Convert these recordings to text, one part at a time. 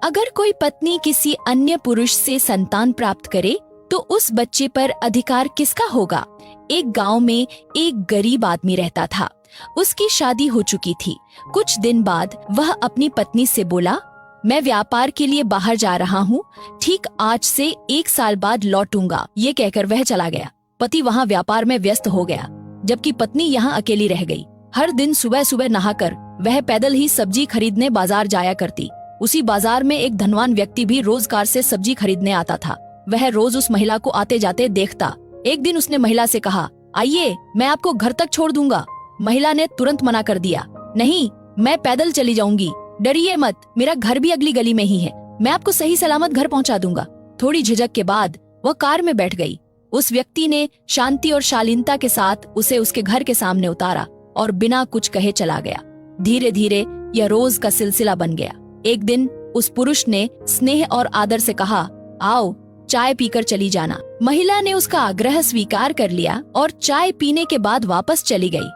अगर कोई पत्नी किसी अन्य पुरुष से संतान प्राप्त करे तो उस बच्चे पर अधिकार किसका होगा? एक गांव में एक गरीब आदमी रहता था। उसकी शादी हो चुकी थी। कुछ दिन बाद वह अपनी पत्नी से बोला, मैं व्यापार के लिए बाहर जा रहा हूँ, ठीक आज से 1 साल बाद लौटूंगा। ये कहकर वह चला गया। पति वहाँ व्यापार में व्यस्त हो गया, जबकि पत्नी यहाँ अकेली रह गई। हर दिन सुबह सुबह नहाकर वह पैदल ही सब्जी खरीदने बाजार जाया करती। उसी बाजार में एक धनवान व्यक्ति भी रोजगार से सब्जी खरीदने आता था। वह रोज उस महिला को आते जाते देखता। एक दिन उसने महिला से कहा, आइए मैं आपको घर तक छोड़ दूंगा। महिला ने तुरंत मना कर दिया, नहीं, मैं पैदल चली जाऊंगी, डरिए मत, मेरा घर भी अगली गली में ही है, मैं आपको सही सलामत घर पहुंचा दूंगा। थोड़ी झिझक के बाद वह कार में बैठ गई। उस व्यक्ति ने शांति और शालीनता के साथ उसे उसके घर के सामने उतारा और बिना कुछ कहे चला गया। धीरे धीरे यह रोज का सिलसिला बन गया। एक दिन उस पुरुष ने स्नेह और आदर से कहा, आओ चाय पीकर चली जाना। महिला ने उसका आग्रह स्वीकार कर लिया और चाय पीने के बाद वापस चली गई।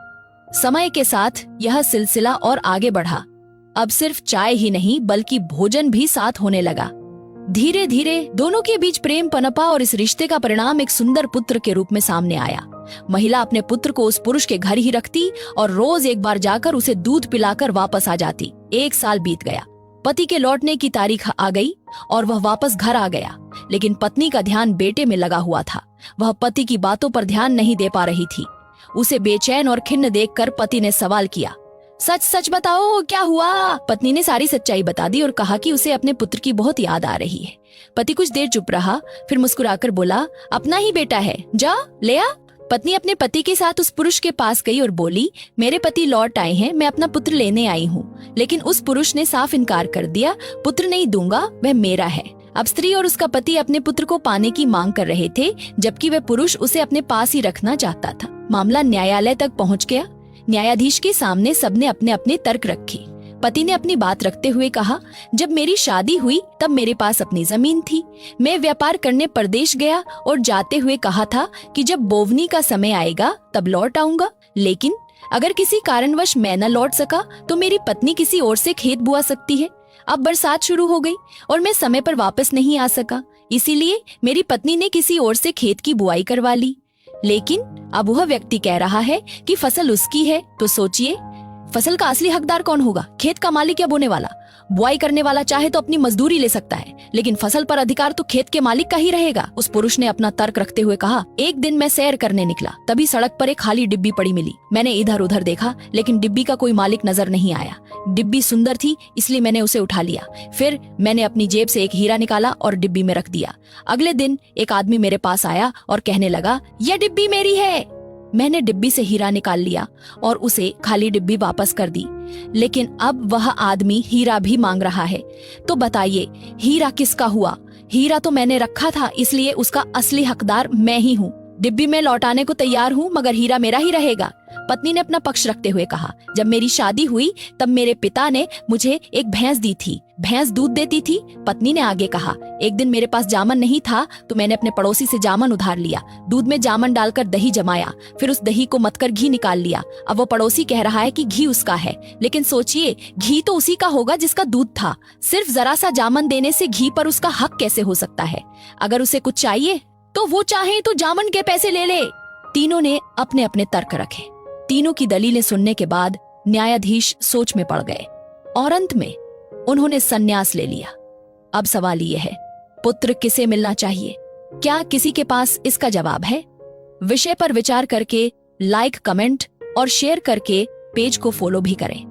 समय के साथ यह सिलसिला और आगे बढ़ा। अब सिर्फ चाय ही नहीं बल्कि भोजन भी साथ होने लगा। धीरे धीरे दोनों के बीच प्रेम पनपा और इस रिश्ते का परिणाम एक सुंदर पुत्र के रूप में सामने आया। महिला अपने पुत्र को उस पुरुष के घर ही रखती और रोज एक बार जाकर उसे दूध पिलाकर वापस आ जाती। 1 साल बीत गया। पति के लौटने की तारीख आ गई और वह वापस घर आ गया, लेकिन पत्नी का ध्यान बेटे में लगा हुआ था। वह पति की बातों पर ध्यान नहीं दे पा रही थी। उसे बेचैन और खिन्न देखकर पति ने सवाल किया, सच सच बताओ क्या हुआ? पत्नी ने सारी सच्चाई बता दी और कहा कि उसे अपने पुत्र की बहुत याद आ रही है। पति कुछ देर चुप रहा, फिर मुस्कुराकर बोला, अपना ही बेटा है, जा ले आ। पत्नी अपने पति के साथ उस पुरुष के पास गई और बोली, मेरे पति लौट आए हैं, मैं अपना पुत्र लेने आई हूँ। लेकिन उस पुरुष ने साफ इनकार कर दिया, पुत्र नहीं दूंगा, वह मेरा है। अब स्त्री और उसका पति अपने पुत्र को पाने की मांग कर रहे थे, जबकि वह पुरुष उसे अपने पास ही रखना चाहता था। मामला न्यायालय तक पहुँच गया। न्यायाधीश के सामने सबने अपने अपने तर्क रखे। पति ने अपनी बात रखते हुए कहा, जब मेरी शादी हुई तब मेरे पास अपनी जमीन थी। मैं व्यापार करने परदेश गया और जाते हुए कहा था कि जब बोवनी का समय आएगा तब लौट आऊंगा। लेकिन अगर किसी कारणवश मैं न लौट सका तो मेरी पत्नी किसी और से खेत बुआ सकती है। अब बरसात शुरू हो गई और मैं समय पर वापस नहीं आ सका, इसीलिए मेरी पत्नी ने किसी और से खेत की बुआई करवा ली। लेकिन अब वह व्यक्ति कह रहा है कि फसल उसकी है, तो सोचिए फसल का असली हकदार कौन होगा? खेत का मालिक या बोने वाला? बुआई करने वाला चाहे तो अपनी मजदूरी ले सकता है, लेकिन फसल पर अधिकार तो खेत के मालिक का ही रहेगा। उस पुरुष ने अपना तर्क रखते हुए कहा, एक दिन मैं सैर करने निकला, तभी सड़क पर एक खाली डिब्बी पड़ी मिली। मैंने इधर उधर देखा, लेकिन डिब्बी का कोई मालिक नजर नहीं आया। डिब्बी सुंदर थी, इसलिए मैंने उसे उठा लिया। फिर मैंने अपनी जेब से एक हीरा निकाला और डिब्बी में रख दिया। अगले दिन एक आदमी मेरे पास आया और कहने लगा, यह डिब्बी मेरी है। मैंने डिब्बी से हीरा निकाल लिया और उसे खाली डिब्बी वापस कर दी। लेकिन अब वह आदमी हीरा भी मांग रहा है। तो बताइए हीरा किसका हुआ? हीरा तो मैंने रखा था, इसलिए उसका असली हकदार मैं ही हूँ। डिब्बी में लौटाने को तैयार हूँ, मगर हीरा मेरा ही रहेगा। पत्नी ने अपना पक्ष रखते हुए कहा, जब मेरी शादी हुई तब मेरे पिता ने मुझे एक भैंस दी थी। भैंस दूध देती थी। पत्नी ने आगे कहा, एक दिन मेरे पास जामन नहीं था तो मैंने अपने पड़ोसी से जामन उधार लिया। दूध में जामन डालकर दही जमाया, फिर उस दही को मथकर घी निकाल लिया। अब वो पड़ोसी कह रहा है कि घी उसका है, लेकिन सोचिए घी तो उसी का होगा जिसका दूध था। सिर्फ जरा सा जामन देने से घी पर उसका हक कैसे हो सकता है? अगर उसे कुछ चाहिए तो वो चाहे तो जामन के पैसे ले ले। तीनों ने अपने अपने तर्क रखे। तीनों की दलीलें सुनने के बाद न्यायाधीश सोच में पड़ गए और अंत में उन्होंने संन्यास ले लिया। अब सवाल ये है, पुत्र किसे मिलना चाहिए? क्या किसी के पास इसका जवाब है? विषय पर विचार करके लाइक, कमेंट और शेयर करके पेज को फॉलो भी करें।